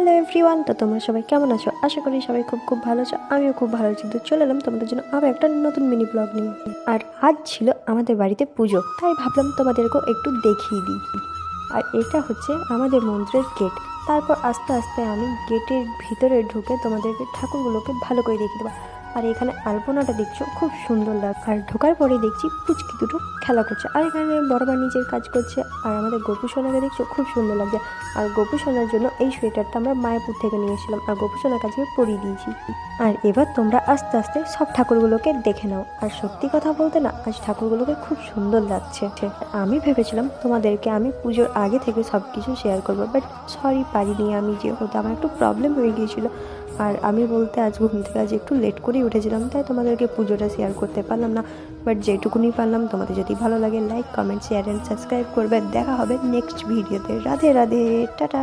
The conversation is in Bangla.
হ্যালো এভরিওয়ান, তো তোমরা সবাই কেমন আছো? আশা করি সবাই খুব খুব ভালো আছো। আমিও খুব ভালো আছি। তো চলে এলাম তোমাদের জন্য আবার একটা নতুন মিনি ব্লগ নিয়ে। আর আজ ছিল আমাদের বাড়িতে পুজো, তাই ভাবলাম তোমাদেরকেও একটু দেখিয়ে দিই। আর এটা হচ্ছে আমাদের মন্দিরের গেট। তারপর আস্তে আস্তে আমি গেটের ভিতরে ঢুকে তোমাদেরকে ঠাকুরগুলোকে ভালো করে দেখিয়ে দেবো। আর এখানে আলপনাটা দেখছো, খুব সুন্দর লাগছে। আর ঢোকার পরে দেখছি পুচকি দুটো খেলা করছে, আর এখানে বড় মা নিজের কাজ করছে। আর আমাদের গোপু সোনাকে দেখছো, খুব সুন্দর লাগছে। আর গোপু সোনার জন্য এই সোয়েটারটা আমরা মায়াপুর থেকে নিয়েছিলাম, আর গোপু সোনার কাছে পরিয়ে দিয়েছি। আর এবার তোমরা আস্তে আস্তে সব ঠাকুরগুলোকে দেখে নাও। আর সত্যি কথা বলতে না, আজ ঠাকুরগুলোকে খুব সুন্দর লাগছে। আমি ভেবেছিলাম তোমাদেরকে আমি পুজোর আগে থেকে সব কিছু শেয়ার করবো, বাট সরি পারিনি। আমি যেহেতু আমার একটু প্রবলেম হয়ে গিয়েছিল, আর আমি বলতে আজ ঘুম থেকে আজ একটু লেট করেই উঠেছিলাম, তাই তোমাদেরকে পুজোটা শেয়ার করতে পারলাম না। বাট যেটুকুনি পারলাম, তোমাদের যদি ভালো লাগে like, comment, share and subscribe করবে। দেখা হবে নেক্সট ভিডিওতে। রাধে রাধে, টাটা।